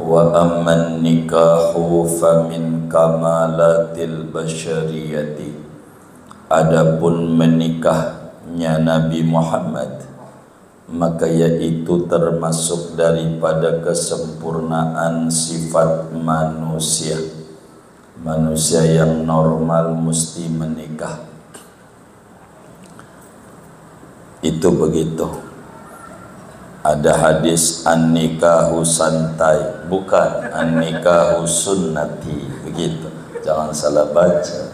Wa amman nikahu famin kamalatil basyariyati. Adapun menikahnya Nabi Muhammad, maka yaitu termasuk daripada kesempurnaan sifat manusia. Manusia yang normal mesti menikah. Itu begitu. Ada hadis an-nikahu santai, bukan an-nikahu sunnati, begitu. Jangan salah baca.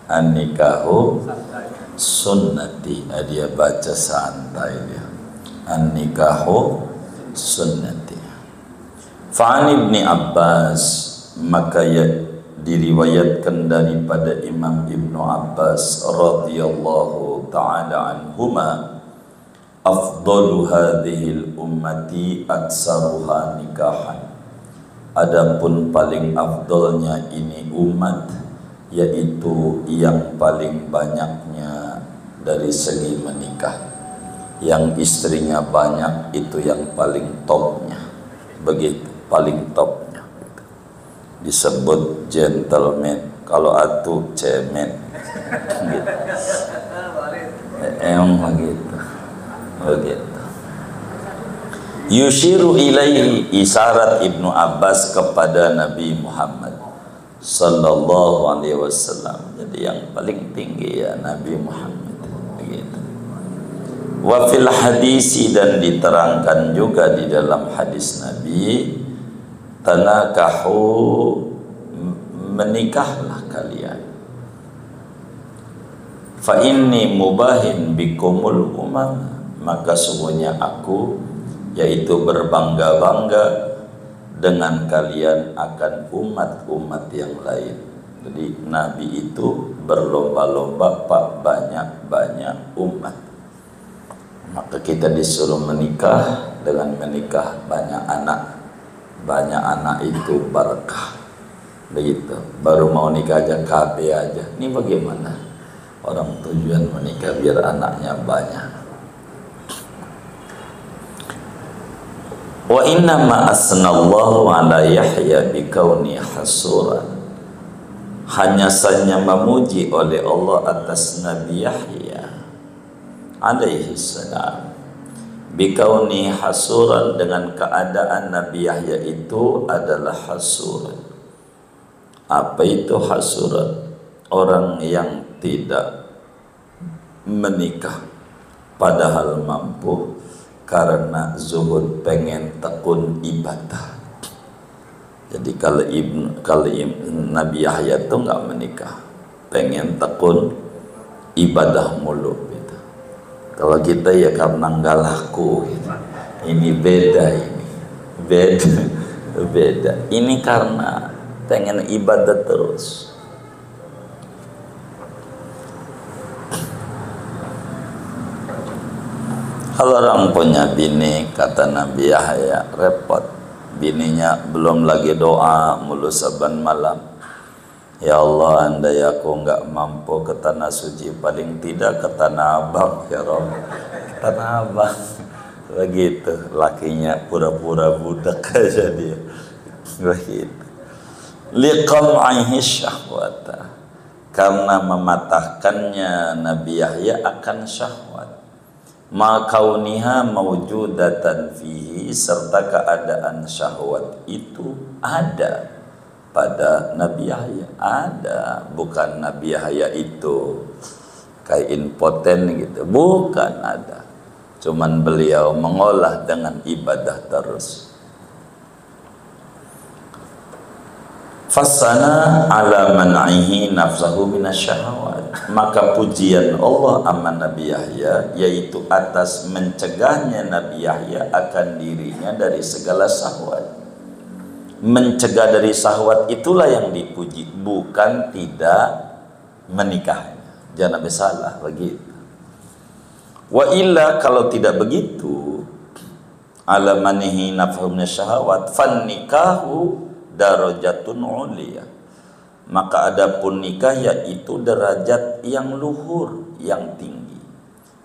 An-nikahu sunnati, dia baca santai dia. An-nikahu sunnati. Fa'an Ibni Abbas, maka ya diriwayatkan daripada Imam Ibnu Abbas radhiyallahu ta'ala anhuma, afdalu hadhil ummati aksaruha nikahan. Adapun paling afdalnya ini umat, yaitu yang paling banyaknya dari segi menikah. Yang istrinya banyak itu yang paling topnya. Begitu, paling topnya. Disebut gentleman. Kalau atu cemen. Gitu. Emang begitu. Begitu. Yushiru ilaihi, isyarat Ibnu Abbas kepada Nabi Muhammad sallallahu alaihi wasallam. Jadi yang paling tinggi ya Nabi Muhammad. Begitu. Wa fil hadisi, dan diterangkan juga di dalam hadis Nabi, tanakahu, menikahlah kalian. Fa inni mubahin bikumul umam, maka sungguhnya aku, yaitu berbangga-bangga dengan kalian akan umat-umat yang lain. Jadi Nabi itu berlomba-lomba banyak-banyak umat. Maka kita disuruh menikah, dengan menikah banyak anak. Banyak anak itu berkah. Begitu. Baru mau nikah aja KB aja. Ini bagaimana? Orang tujuan menikah biar anaknya banyak. Wa inna ma asnallahu ala Yahya bikauni hasuran. Hanya saja memuji oleh Allah atas Nabi Yahya alaihi salam, bikauni hasuran, dengan keadaan Nabi Yahya itu adalah hasuran. Apa itu hasuran? Orang yang tidak menikah padahal mampu, karena zuhud, pengen tekun ibadah. Jadi kalau Nabi Yahya itu nggak menikah, pengen tekun ibadah mulu gitu. Kalau kita ya karena nggak laku gitu. Ini beda, ini beda. Ini karena pengen ibadah terus. Kalau orang punya bini, kata Nabi Yahya, repot. Bininya belum lagi doa mulu saban malam. Ya Allah, andai aku enggak mampu ke tanah suci, paling tidak ke tanah abang, ya Rabb. Tanah abang. Begitu, lakinya pura-pura budak aja dia. Begitu. Liqam'ihi syahwata. Karena mematahkannya Nabi Yahya akan syahwat. Ma kauniha mawjudatan fihi, serta keadaan syahwat itu ada pada Nabi Yahya. Ada, bukan Nabi Yahya itu kayak impoten gitu, bukan, ada. Cuman beliau mengolah dengan ibadah terus. Fasana ala man'ihi nafsahu minasyahawat. Maka pujian Allah aman Nabi Yahya, yaitu atas mencegahnya Nabi Yahya akan dirinya dari segala syahwat. Mencegah dari syahwat itulah yang dipuji, bukan tidak menikahnya. Jangan sampai salah begitu. Wa illa, kalau tidak begitu, ala manihi nafsahu minasyahawat fan nikahu darajatun ulia. Maka adapun nikah yaitu derajat yang luhur, yang tinggi.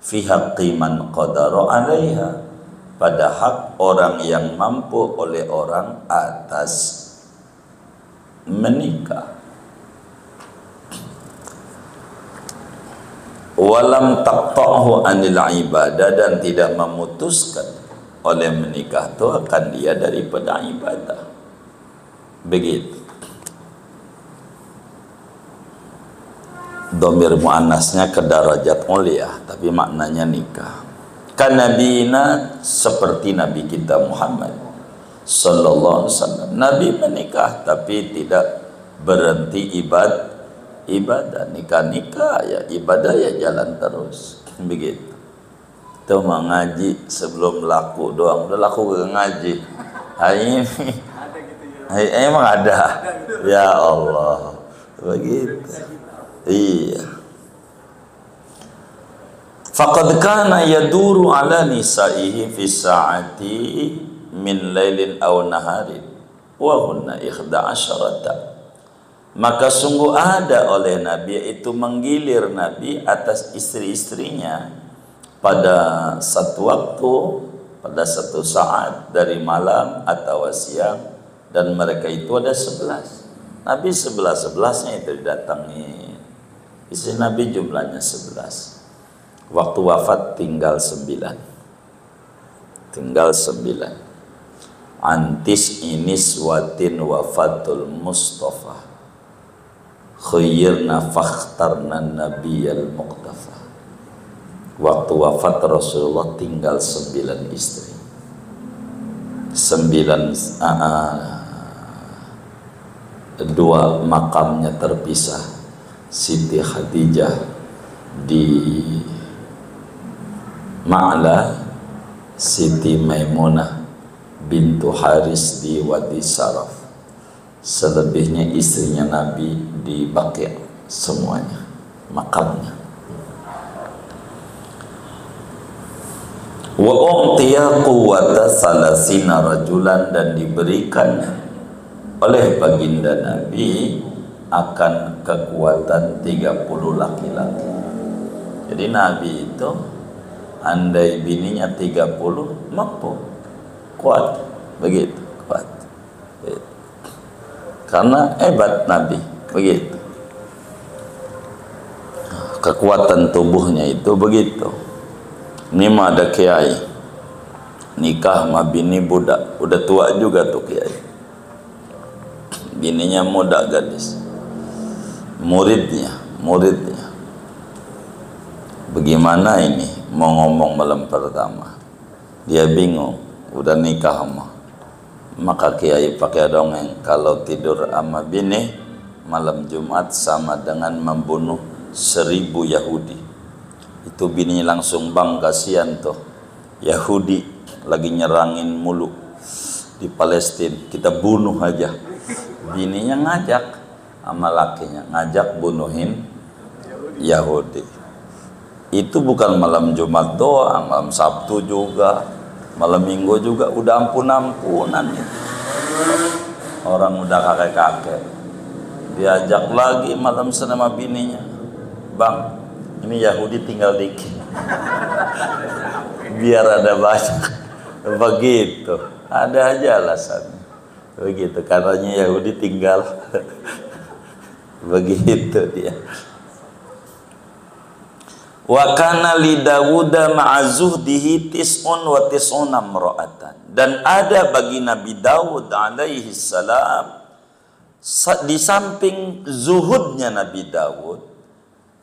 Fi haqqi man qadara 'alaiha, pada hak orang yang mampu oleh orang atas menikah. Walam taqta'hu anil ibadah, dan tidak memutuskan oleh menikah itu akan dia daripada ibadah. Begitu. Dhamir muannasnya ke darajat mulia, tapi maknanya nikah. Kanabina, seperti Nabi kita Muhammad sallallahu alaihi wasallam. Nabi menikah tapi tidak berhenti ibadah. Nikah ya ibadah ya jalan terus. Begitu. Itu mengaji sebelum laku doang, udah laku gak ngaji. Hari ini emang ada. Ya Allah. Begitu. Iya. Faqad kana yaduru ala nisaihi fi sa'ati min lailin aw naharin wa hunna 11. Maka sungguh ada oleh Nabi, yaitu menggilir Nabi atas istri-istrinya pada satu waktu, pada satu saat dari malam atau siang, dan mereka itu ada 11. Nabi 11-11-nya itu didatangi. Istri Nabi jumlahnya 11. Waktu wafat tinggal 9. Tinggal 9. Antis inis watin wafatul Mustafa khayyirna fakhtarna nabiyal muqtafa. Waktu wafat Rasulullah tinggal 9 istri. 2 makamnya terpisah. Siti Khadijah di Ma'la, Siti Maimunah bintu Haris di Wadi Saraf. Selebihnya istrinya Nabi di Baqi', semuanya makamnya. Wa u'tiya quwwata salasina rajulan, dan diberikan oleh baginda Nabi akan kekuatan 30 laki-laki. Jadi Nabi itu andai bininya 30 mampu, kuat, begitu, kuat. Begitu. Karena hebat Nabi, begitu. Kekuatan tubuhnya itu begitu. Ini mah ada kiai nikah sama bini budak, udah tua juga tuh kiai. Bininya muda gadis. Muridnya. Bagaimana ini mau ngomong malam pertama? Dia bingung, udah nikah sama. Maka kiai pakai dongeng, kalau tidur sama bini malam Jumat sama dengan membunuh 1000 Yahudi. Itu bininya langsung, bang kasihan tuh Yahudi lagi nyerangin mulu di Palestina, kita bunuh aja. Bininya ngajak sama lakinya, ngajak bunuhin Yahudi. Itu bukan malam Jumat doang, malam Sabtu juga, malam Minggu juga, udah ampun-ampunan itu. Orang udah kakek-kakek diajak lagi malam Senin sama bininya, bang ini Yahudi tinggal dikit biar ada banyak. Begitu, ada aja alasan begitu, karenanya Yahudi tinggal begitu dia. Wa kana li Dawuda ma'a zuhdihi tis'un wa tis'una imra'atan, dan ada bagi Nabi Dawud alaihi salam di samping zuhudnya Nabi Dawud,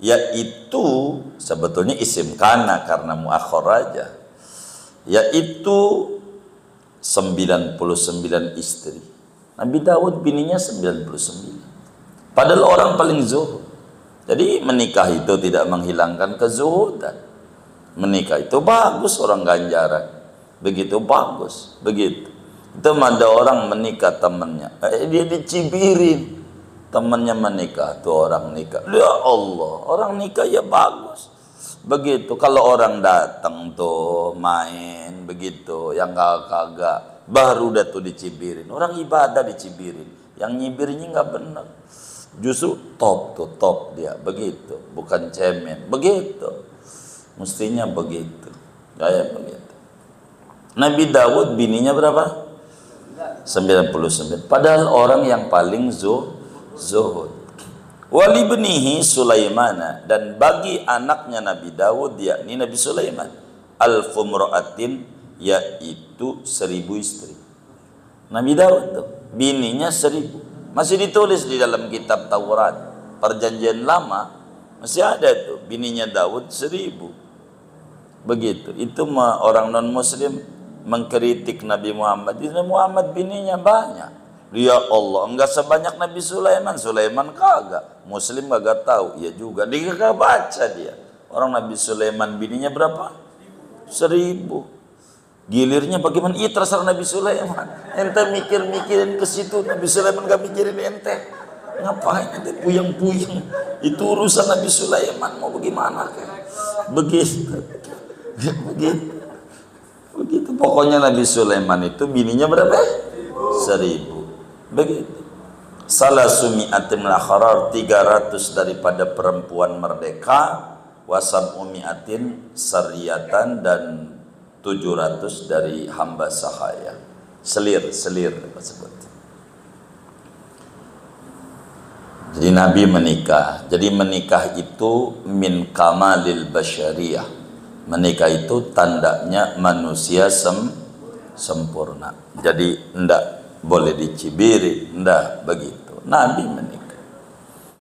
yaitu sebetulnya isim kana karena muakhir aja, yaitu 99 istri. Nabi Dawud bininya 99. Padahal orang paling zuhud. Jadi menikah itu tidak menghilangkan kezuhudan. Menikah itu bagus, orang ganjaran. Begitu bagus, begitu. Itu ada orang menikah temannya, dia dicibirin. Temannya menikah, tuh orang nikah. Ya Allah, orang nikah ya bagus. Begitu, kalau orang datang tuh main begitu, yang kagak baru dah tuh dicibirin. Orang ibadah dicibirin, yang nyibirnya nggak benar. Justru top tuh, top dia, begitu, bukan cemen, begitu. Mestinya begitu, kayak begitu. Nabi Dawud bininya berapa? 99. Padahal orang yang paling zuhud. Wali benihi Sulaimana, dan bagi anaknya Nabi Dawud yakni Nabi Sulaiman, alfumra'atin, yaitu 1000 istri. Nabi Dawud tuh bininya 1000. Masih ditulis di dalam kitab Taurat Perjanjian Lama, masih ada tuh bininya Dawud 1000. Begitu. Itu orang non muslim mengkritik Nabi Muhammad. Nabi Muhammad bininya banyak. Ya Allah, enggak sebanyak Nabi Sulaiman. Sulaiman kagak. Muslim kagak tahu. Ya juga, dia kagak baca dia. Orang Nabi Sulaiman bininya berapa? 1000. Gilirnya bagaimana? Iya, terserah Nabi Sulaiman. Ente mikirin ke situ, Nabi Sulaiman gak mikirin ente. Ngapain ente puyeng-puyeng? Itu urusan Nabi Sulaiman. Mau bagaimana? Begitu. Begitu. Pokoknya Nabi Sulaiman itu bininya berapa? 1000. Begitu. Salah sumi'atim lakharar, 300 daripada perempuan merdeka, wasab umi'atin sariyatan, dan 700 dari hamba sahaya. Selir tersebut. Jadi Nabi menikah. Jadi menikah itu min kamalil basyariyah. Menikah itu tandanya manusia sempurna. Jadi enggak boleh dicibiri, enggak begitu. Nabi menikah.